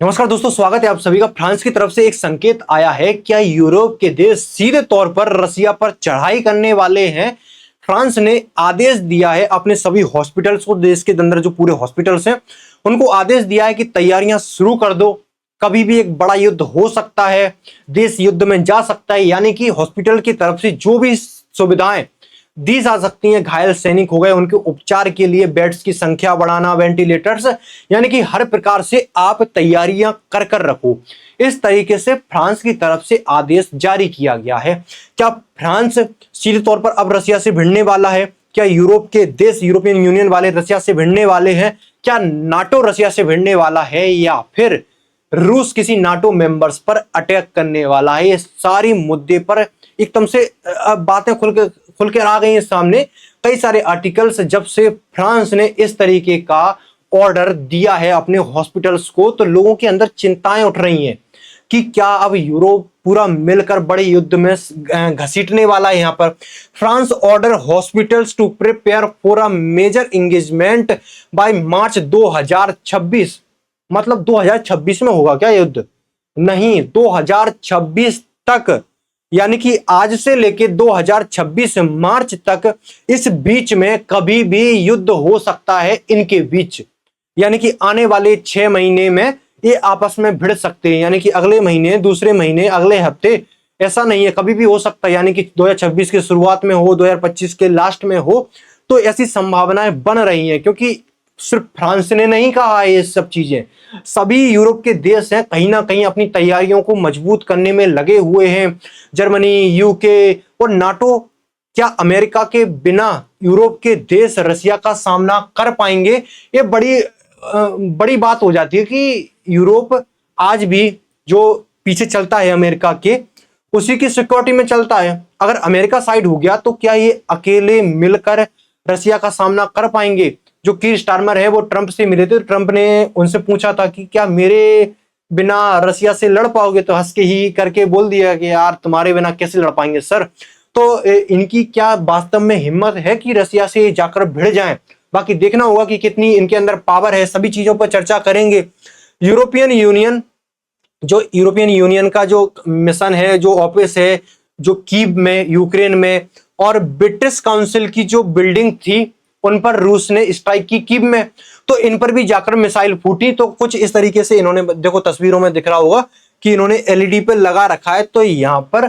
नमस्कार दोस्तों, स्वागत है आप सभी का। फ्रांस की तरफ से एक संकेत आया है। क्या यूरोप के देश सीधे तौर पर रसिया पर चढ़ाई करने वाले हैं? फ्रांस ने आदेश दिया है अपने सभी हॉस्पिटल्स को, देश के अंदर जो पूरे हॉस्पिटल्स हैं उनको आदेश दिया है कि तैयारियां शुरू कर दो, कभी भी एक बड़ा युद्ध हो सकता है, देश युद्ध में जा सकता है। यानी कि हॉस्पिटल की तरफ से जो भी सुविधाएं दी जा सकती हैं, घायल सैनिक हो गए उनके उपचार के लिए बेड्स की संख्या बढ़ाना, वेंटिलेटर्स, यानी कि हर प्रकार से आप तैयारियां कर कर रखो। इस तरीके से फ्रांस की तरफ से आदेश जारी किया गया है। क्या फ्रांस सीधे तौर पर अब रसिया से भिड़ने वाला है? क्या यूरोप के देश, यूरोपियन यूनियन वाले रसिया से भिड़ने वाले हैं? क्या नाटो रसिया से भिड़ने वाला है, या फिर रूस किसी नाटो मेंबर्स पर अटैक करने वाला है? ये सारी मुद्दे पर एकदम से अब बातें खुल के आ गई हैं सामने। कई सारे आर्टिकल्स जब से फ्रांस ने इस तरीके का ऑर्डर दिया है अपने हॉस्पिटल्स को, तो लोगों के अंदर चिंताएं उठ रही हैं कि क्या अब यूरोप पूरा मिलकर बड़े युद्ध में घसीटने वाला है। यहां पर France order hospitals to prepare for a major engagement by March 2026। मतलब 2026 में होगा क्या युद्ध? नहीं, 2026 तक, यानी कि आज से लेके 2026 मार्च तक इस बीच में कभी भी युद्ध हो सकता है इनके बीच। यानी कि आने वाले 6 महीने में ये आपस में भिड़ सकते हैं, यानी कि अगले महीने, दूसरे महीने, अगले हफ्ते, ऐसा नहीं है, कभी भी हो सकता है। यानी कि 2026 की शुरुआत में हो, 2025 के लास्ट में हो, तो ऐसी संभावनाएं बन रही हैं। क्योंकि सिर्फ फ्रांस ने नहीं कहा है ये सब चीजें, सभी यूरोप के देश हैं कहीं ना कहीं अपनी तैयारियों को मजबूत करने में लगे हुए हैं। जर्मनी, यूके और नाटो। क्या अमेरिका के बिना यूरोप के देश रसिया का सामना कर पाएंगे? ये बड़ी बात हो जाती है कि यूरोप आज भी जो पीछे चलता है अमेरिका के, उसी की सिक्योरिटी में चलता है। अगर अमेरिका साइड हो गया तो क्या ये अकेले मिलकर रसिया का सामना कर पाएंगे? जो कीर स्टारमर है वो ट्रंप से मिले थे, ट्रंप ने उनसे पूछा था कि क्या मेरे बिना रसिया से लड़ पाओगे, तो हंस के ही करके बोल दिया कि यार तुम्हारे बिना कैसे लड़ पाएंगे सर। तो इनकी क्या वास्तव में हिम्मत है कि रसिया से जाकर भिड़ जाएं? बाकी देखना होगा कि कितनी इनके अंदर पावर है। सभी चीजों पर चर्चा करेंगे। यूरोपियन यूनियन का जो मिशन है, जो ऑफिस है, जो कीव में, यूक्रेन में, और ब्रिटिश काउंसिल की जो बिल्डिंग थी उन पर रूस ने स्ट्राइक की कीव में, तो इन पर भी जाकर मिसाइल फूटी। तो कुछ इस तरीके से इन्होंने, देखो तस्वीरों में दिख रहा होगा कि इन्होंने एलईडी पे लगा रखा है। तो यहां पर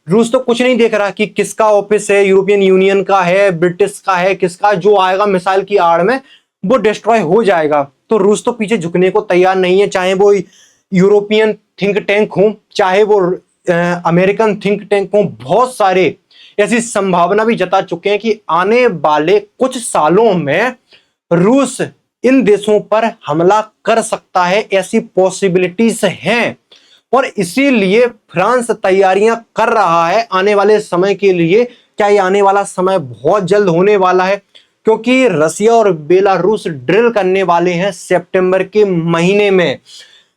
रूस तो कुछ नहीं देख रहा कि किसका ऑफिस है, यूरोपियन यूनियन का है, ब्रिटिश का है, किसका, जो आएगा मिसाइल की आड़ में वो डिस्ट्रॉय हो जाएगा। तो रूस तो पीछे झुकने को तैयार नहीं है, चाहे वो यूरोपियन थिंक टैंक हो, चाहे वो अमेरिकन थिंक टैंक हो। बहुत सारे ऐसी संभावना भी जता चुके हैं कि आने वाले कुछ सालों में रूस इन देशों पर हमला कर सकता है, ऐसी पॉसिबिलिटीज हैं। और इसीलिए फ्रांस तैयारियां कर रहा है आने वाले समय के लिए। क्या ये आने वाला समय बहुत जल्द होने वाला है? क्योंकि रसिया और बेलारूस ड्रिल करने वाले हैं सितंबर के महीने में।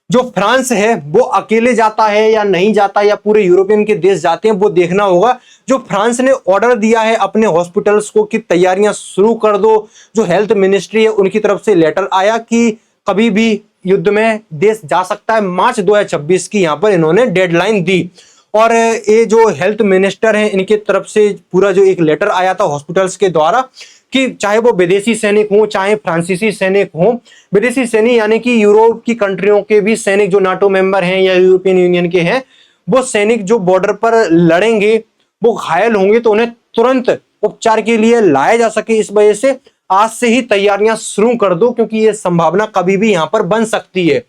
जो फ्रांस है वो अकेले जाता है या नहीं जाता, या पूरे यूरोपियन के देश जाते हैं, वो देखना होगा। जो फ्रांस ने ऑर्डर दिया है अपने हॉस्पिटल्स को कि तैयारियां शुरू कर दो, जो हेल्थ मिनिस्ट्री है उनकी तरफ से लेटर आया कि कभी भी युद्ध में देश जा सकता है। मार्च 2026 की यहां पर इन्होंने डेडलाइन दी। और ये जो हेल्थ मिनिस्टर हैं इनके तरफ से पूरा जो एक लेटर आया था हॉस्पिटल्स के द्वारा कि चाहे वो विदेशी सैनिक हो, चाहे फ्रांसीसी सैनिक हो, विदेशी सैनिक यानी कि यूरोप की कंट्रियों के भी सैनिक जो नाटो मेंबर हैं या यूरोपियन यूनियन के हैं, वो सैनिक जो बॉर्डर पर लड़ेंगे, वो घायल होंगे तो उन्हें तुरंत उपचार के लिए लाया जा सके। इस वजह से आज से ही तैयारियां शुरू कर दो, क्योंकि ये संभावना कभी भी यहां पर बन सकती है।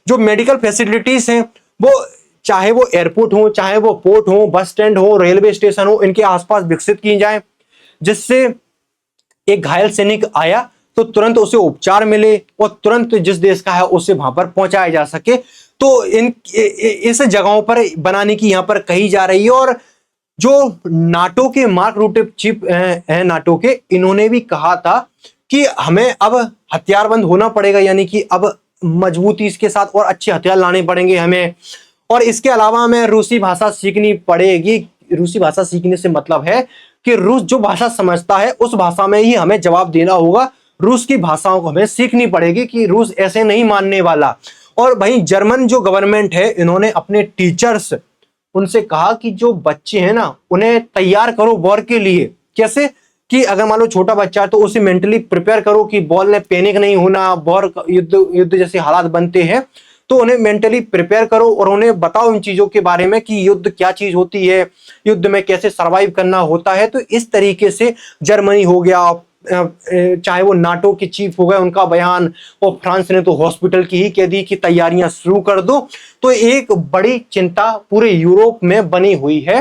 जो मेडिकल फैसिलिटीज हैं वो, चाहे वो एयरपोर्ट हो, चाहे वो पोर्ट हो, बस स्टैंड हो, रेलवे स्टेशन हो, इनके आसपास विकसित की जाए, जिससे एक घायल सैनिक आया तो तुरंत उसे उपचार मिले और तुरंत जिस देश का है उसे वहां पर पहुंचाया जा सके। तो इस जगहों पर बनाने की यहां पर कही जा रही है। और जो नाटो के मार्क रूटे चीफ हैं नाटो के, इन्होंने भी कहा था कि हमें अब हथियारबंद होना पड़ेगा, यानी कि अब मजबूती के साथ और अच्छे हथियार लाने पड़ेंगे हमें। और इसके अलावा हमें रूसी भाषा सीखनी पड़ेगी। रूसी भाषा सीखने से मतलब है कि रूस जो भाषा समझता है उस भाषा में ही हमें जवाब देना होगा। रूस की भाषाओं को हमें सीखनी पड़ेगी कि रूस ऐसे नहीं मानने वाला। और वहीं जर्मन जो गवर्नमेंट है, इन्होंने अपने टीचर्स उनसे कहा कि जो बच्चे हैं ना, उन्हें तैयार करो वॉर के लिए। कैसे? कि अगर मान लो छोटा बच्चा है तो उसे मेंटली प्रिपेयर करो कि वॉर में पैनिक नहीं होना, वॉर युद्ध युद्ध जैसे हालात बनते हैं तो उन्हें मेंटली प्रिपेयर करो और उन्हें बताओ इन चीजों के बारे में कि युद्ध क्या चीज होती है, युद्ध में कैसे सरवाइव करना होता है। तो इस तरीके से जर्मनी हो गया, चाहे वो नाटो के चीफ हो गए उनका बयान, और फ्रांस ने तो हॉस्पिटल की ही कह दी कि तैयारियां शुरू कर दो। तो एक बड़ी चिंता पूरे यूरोप में बनी हुई है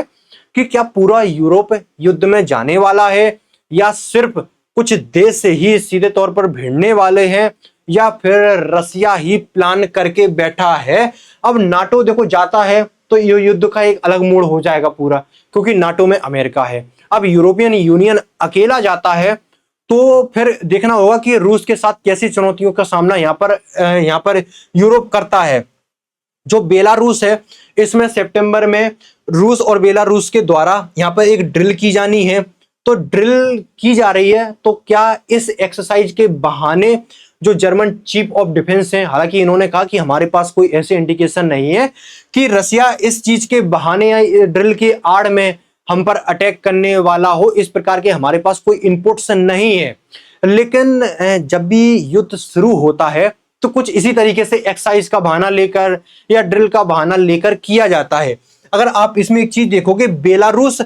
कि क्या पूरा यूरोप युद्ध में जाने वाला है, या सिर्फ कुछ देश से ही सीधे तौर पर भिड़ने वाले हैं, या फिर रसिया ही प्लान करके बैठा है। अब नाटो देखो जाता है तो ये युद्ध का एक अलग मोड़ हो जाएगा पूरा, क्योंकि नाटो में अमेरिका है। अब यूरोपियन यूनियन अकेला जाता है तो फिर देखना होगा कि रूस के साथ कैसी चुनौतियों का सामना यहाँ पर यूरोप करता है। जो बेलारूस है, इसमें सितंबर में रूस और बेलारूस के द्वारा यहाँ पर एक ड्रिल की जानी है। तो ड्रिल की जा रही है, तो क्या इस एक्सरसाइज के बहाने जो जर्मन चीफ ऑफ डिफेंस हैं, हालांकि इन्होंने कहा कि हमारे पास कोई ऐसे इंडिकेशन नहीं है कि रसिया इस चीज के बहाने या ड्रिल की आड़ में हम पर अटैक करने वाला हो, इस प्रकार के हमारे पास कोई इनपुट्स नहीं है। लेकिन जब भी युद्ध शुरू होता है तो कुछ इसी तरीके से एक्सरसाइज का बहाना लेकर या ड्रिल का बहाना लेकर किया जाता है। अगर आप इसमें एक चीज देखोगे, बेलारूस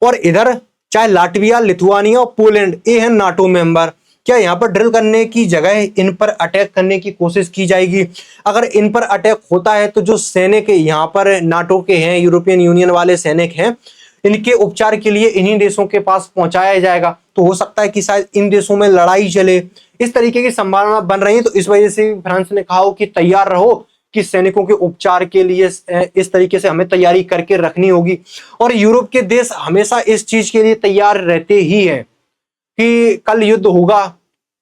और इधर चाहे लाटविया, लिथुआनिया और पोलैंड, ये है नाटो मेंबर, क्या यहाँ पर ड्रिल करने की जगह इन पर अटैक करने की कोशिश की जाएगी? अगर इन पर अटैक होता है तो जो सैनिक यहाँ पर नाटो के हैं, यूरोपियन यूनियन वाले सैनिक हैं, इनके उपचार के लिए इन्हीं देशों के पास पहुंचाया जाएगा। तो हो सकता है कि शायद इन देशों में लड़ाई चले, इस तरीके की संभावना बन रही है। तो इस वजह से फ्रांस ने कहा हो कि तैयार रहो कि सैनिकों के उपचार के लिए इस तरीके से हमें तैयारी करके रखनी होगी। और यूरोप के देश हमेशा इस चीज के लिए तैयार रहते ही हैं कि कल युद्ध होगा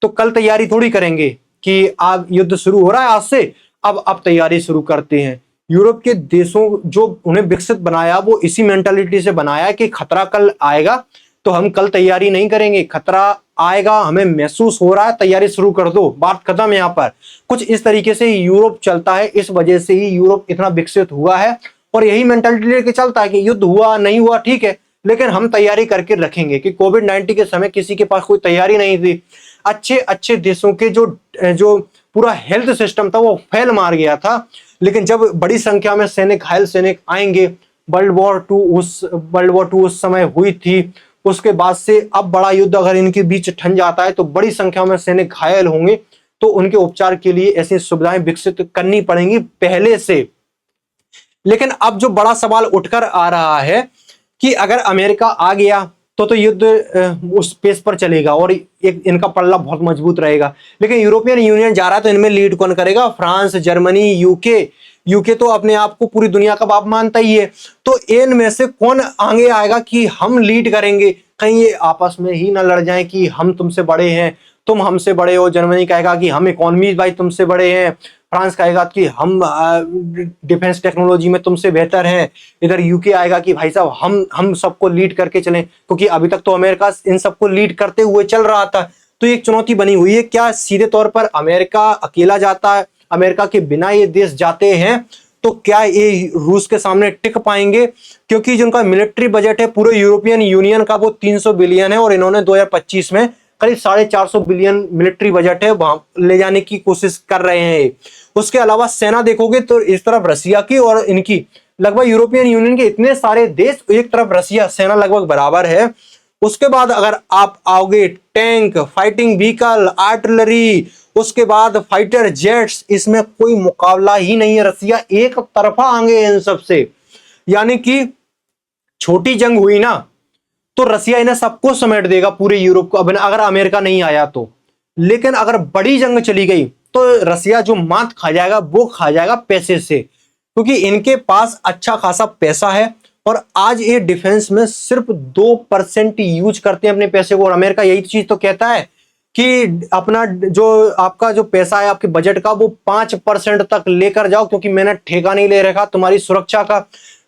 तो कल तैयारी थोड़ी करेंगे कि अब युद्ध शुरू हो रहा है आज से, अब तैयारी शुरू करते हैं। यूरोप के देशों जो उन्हें विकसित बनाया वो इसी मेंटालिटी से बनाया कि खतरा कल आएगा तो हम कल तैयारी नहीं करेंगे, खतरा आएगा हमें महसूस हो रहा है, तैयारी शुरू कर दो, बात खत्म। यहाँ पर कुछ इस तरीके से यूरोप चलता है, इस वजह से ही यूरोप इतना विकसित हुआ है और यही मेंटालिटी लेके चलता है कि युद्ध हुआ नहीं हुआ ठीक है, लेकिन हम तैयारी करके रखेंगे। कि कोविड-19 के समय किसी के पास कोई तैयारी नहीं थी, अच्छे अच्छे देशों के जो पूरा हेल्थ सिस्टम था वो फेल मार गया था। लेकिन जब बड़ी संख्या में सैनिक, घायल सैनिक आएंगे, वर्ल्ड वॉर टू उस समय हुई थी, उसके बाद से अब बड़ा युद्ध अगर इनके बीच ठन जाता है तो बड़ी संख्या में सैनिक घायल होंगे, तो उनके उपचार के लिए ऐसी सुविधाएं विकसित करनी पड़ेंगी पहले से। लेकिन अब जो बड़ा सवाल उठकर आ रहा है कि अगर अमेरिका आ गया तो युद्ध उस पेस पर चलेगा और एक इनका पल्ला बहुत मजबूत रहेगा। लेकिन यूरोपियन यूनियन जा रहा है तो इनमें लीड कौन करेगा? फ्रांस, जर्मनी, यूके तो अपने आप को पूरी दुनिया का बाप मानता ही है। तो इनमें से कौन आगे आएगा कि हम लीड करेंगे? कहीं ये आपस में ही ना लड़ जाए कि हम तुमसे बड़े हैं, तुम हमसे बड़े हो। जर्मनी कहेगा कि हम इकोनॉमी भाई तुमसे बड़े हैं, फ्रांस कहेगा कि हम डिफेंस टेक्नोलॉजी में तुमसे बेहतर हैं, इधर यूके आएगा कि भाई साहब हम सबको लीड करके चलें, क्योंकि अभी तक तो अमेरिका इन सबको लीड करते हुए चल रहा था। तो एक चुनौती बनी हुई है, क्या सीधे तौर पर अमेरिका अकेला जाता है, अमेरिका के बिना ये देश जाते हैं तो क्या ये रूस के सामने टिक पाएंगे? क्योंकि जिनका मिलिट्री बजट है पूरे यूरोपियन यूनियन का वो 300 बिलियन है और इन्होंने 2025 में करीब 450 बिलियन मिलिट्री बजट है वहां ले जाने की कोशिश कर रहे हैं। उसके अलावा सेना देखोगे तो इस तरफ रसिया की और इनकी लगभग यूरोपियन यूनियन के इतने सारे देश, एक तरफ रसिया, सेना लगभग बराबर है। उसके बाद अगर आप आओगे टैंक, फाइटिंग व्हीकल, आर्टिलरी, उसके बाद फाइटर जेट्स, इसमें कोई मुकाबला ही नहीं है। रसिया एक तरफा आगे इन सबसे, यानी कि छोटी जंग हुई ना तो रसिया इन्हें सबको समेट देगा पूरे यूरोप को, अगर अमेरिका नहीं आया तो। लेकिन अगर बड़ी जंग चली गई तो रसिया जो मात खा जाएगा वो खा जाएगा पैसे से, क्योंकि इनके पास अच्छा खासा पैसा है और आज ये डिफेंस में सिर्फ 2% यूज करते हैं अपने पैसे को। और अमेरिका यही चीज तो कहता है कि अपना जो आपका जो पैसा है आपके बजट का वो 5% तक लेकर जाओ, क्योंकि मैंने ठेका नहीं ले रखा तुम्हारी सुरक्षा का।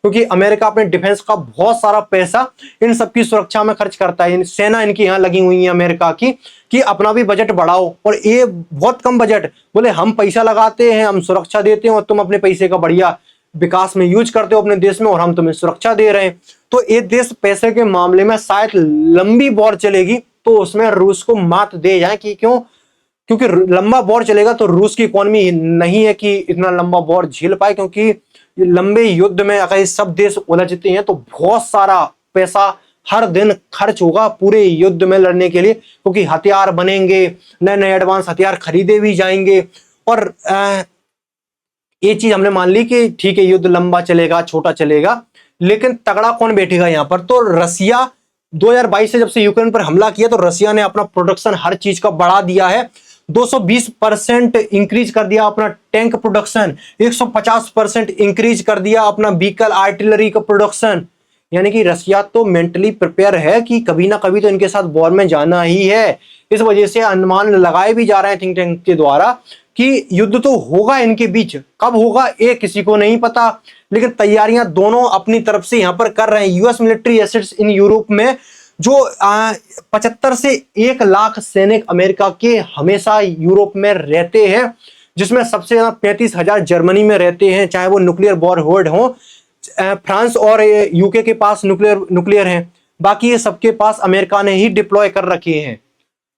क्योंकि अमेरिका अपने डिफेंस का बहुत सारा पैसा इन सबकी सुरक्षा में खर्च करता है। सेना इनकी यहाँ लगी हुई है अमेरिका की कि अपना भी बजट बढ़ाओ, और ये बहुत कम बजट, बोले हम पैसा लगाते हैं, हम सुरक्षा देते हैं और तुम अपने पैसे का बढ़िया विकास में यूज करते हो अपने देश में, और हम तुम्हें सुरक्षा दे रहे हैं। तो ये देश पैसे के मामले में शायद लंबी वॉर चलेगी तो उसमें रूस को मात दे जाए। कि क्यों? क्योंकि लंबा वॉर चलेगा तो रूस की इकोनॉमी नहीं है कि इतना लंबा वॉर झेल पाए, क्योंकि लंबे युद्ध में अगर ये सब देश उलझते हैं तो बहुत सारा पैसा हर दिन खर्च होगा पूरे युद्ध में लड़ने के लिए, क्योंकि हथियार बनेंगे, नए नए एडवांस हथियार खरीदे भी जाएंगे। और ये चीज हमने मान ली कि ठीक है युद्ध लंबा चलेगा, छोटा चलेगा, लेकिन तगड़ा कौन बैठेगा यहाँ पर? तो रसिया 2022 से जब से यूक्रेन पर हमला किया तो रसिया ने अपना प्रोडक्शन हर चीज का बढ़ा दिया है। 220% इंक्रीज कर दिया अपना टैंक प्रोडक्शन, 150% इंक्रीज कर दिया अपना व्हीकल आर्टिलरी का प्रोडक्शन। यानी कि रसिया तो मेंटली प्रिपेयर है कि कभी ना कभी तो इनके साथ वॉर में जाना ही है। इस वजह से अनुमान लगाए भी जा रहे हैं थिंक टैंक के द्वारा कि युद्ध तो होगा इनके बीच, कब होगा ये किसी को नहीं पता, लेकिन तैयारियां दोनों अपनी तरफ से यहां पर कर रहे हैं। US military assets in Europe में जो 75 से 1 लाख सैनिक अमेरिका के हमेशा यूरोप में रहते हैं, जिसमें सबसे ज्यादा 35,000 जर्मनी में रहते हैं, चाहे वो न्यूक्लियर वॉरहेड हो। फ्रांस और यूके के पास न्यूक्लियर हैं, बाकी ये सबके पास अमेरिका ने ही डिप्लॉय कर रखे हैं।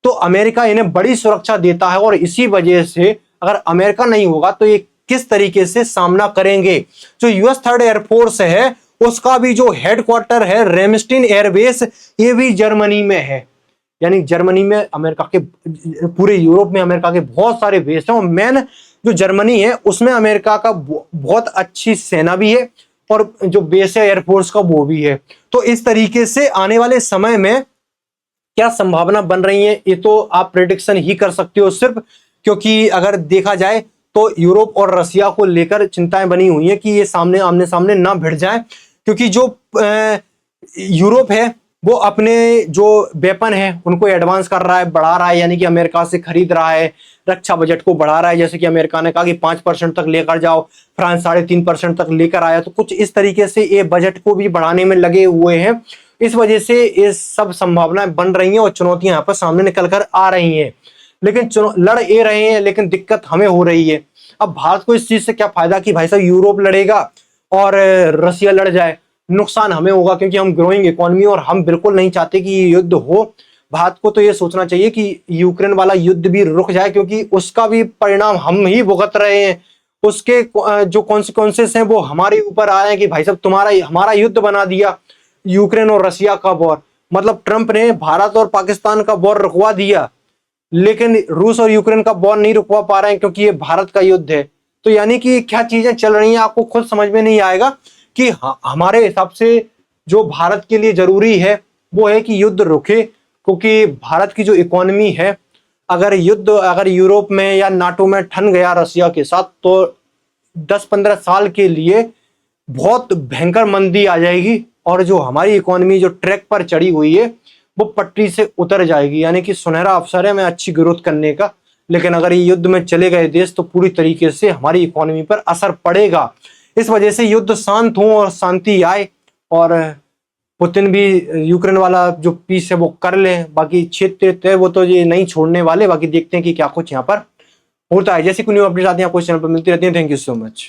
तो अमेरिका इन्हें बड़ी सुरक्षा देता है, और इसी वजह से अगर अमेरिका नहीं होगा तो ये किस तरीके से सामना करेंगे। जो यूएस थर्ड एयरफोर्स है उसका भी जो हेडक्वार्टर है रेमस्टीन एयरबेस, ये भी जर्मनी में है। यानी जर्मनी में अमेरिका के, पूरे यूरोप में अमेरिका के बहुत सारे बेस हैं, और मेन जो जर्मनी है उसमें अमेरिका का बहुत अच्छी सेना भी है, और जो बेस है एयरफोर्स का वो भी है। तो इस तरीके से आने वाले समय में क्या संभावना बन रही है ये तो आप प्रेडिक्शन ही कर सकते हो सिर्फ, क्योंकि अगर देखा जाए तो यूरोप और रसिया को लेकर चिंताएं बनी हुई है कि ये सामने आमने सामने ना भिड़ जाए। क्योंकि जो यूरोप है वो अपने जो वेपन है उनको एडवांस कर रहा है, बढ़ा रहा है, यानी कि अमेरिका से खरीद रहा है, रक्षा बजट को बढ़ा रहा है। जैसे कि अमेरिका ने कहा कि 5% तक लेकर जाओ, फ्रांस 3.5% तक लेकर आया, तो कुछ इस तरीके से ये बजट को भी बढ़ाने में लगे हुए हैं। इस वजह से ये सब संभावनाएं बन रही हैं और चुनौतियां यहाँ पर सामने निकल कर आ रही हैं। लेकिन लड़ ये रहे हैं, लेकिन दिक्कत हमें हो रही है। अब भारत को इस चीज से क्या फायदा कि भाई साहब यूरोप लड़ेगा और रसिया लड़ जाए, नुकसान हमें होगा, क्योंकि हम ग्रोइंग इकोनॉमी और हम बिल्कुल नहीं चाहते कि ये युद्ध हो। भारत को तो ये सोचना चाहिए कि यूक्रेन वाला युद्ध भी रुक जाए, क्योंकि उसका भी परिणाम हम ही भुगत रहे हैं। उसके जो कॉन्सिक्वेंसेस हैं वो हमारे ऊपर आ रहे हैं कि भाई साहब तुम्हारा हमारा युद्ध बना दिया यूक्रेन और रसिया का वॉर। मतलब ट्रंप ने भारत और पाकिस्तान का वॉर रुकवा दिया, लेकिन रूस और यूक्रेन का वॉर नहीं रुकवा पा रहे हैं क्योंकि ये भारत का युद्ध है। तो यानी कि क्या चीजें चल रही हैं आपको खुद समझ में नहीं आएगा कि हमारे हिसाब से जो भारत के लिए जरूरी है वो है कि युद्ध रुके, क्योंकि भारत की जो इकोनॉमी है, अगर यूरोप में या नाटो में ठन गया रसिया के साथ तो 10-15 साल के लिए बहुत भयंकर मंदी आ जाएगी, और जो हमारी इकोनॉमी जो ट्रैक पर चढ़ी हुई है वो पटरी से उतर जाएगी। यानी कि सुनहरा अवसर है हमें अच्छी ग्रोथ करने का, लेकिन अगर ये युद्ध में चले गए देश तो पूरी तरीके से हमारी इकोनॉमी पर असर पड़ेगा। इस वजह से युद्ध शांत हो और शांति आए, और पुतिन भी यूक्रेन वाला जो पीस है वो कर ले। बाकी क्षेत्र है वो तो ये नहीं छोड़ने वाले। बाकी देखते हैं कि क्या कुछ यहाँ पर होता है। जैसे कोई न्यू अपडेट आती है आपको इस चैनल पर मिलती रहती है। Thank you so much.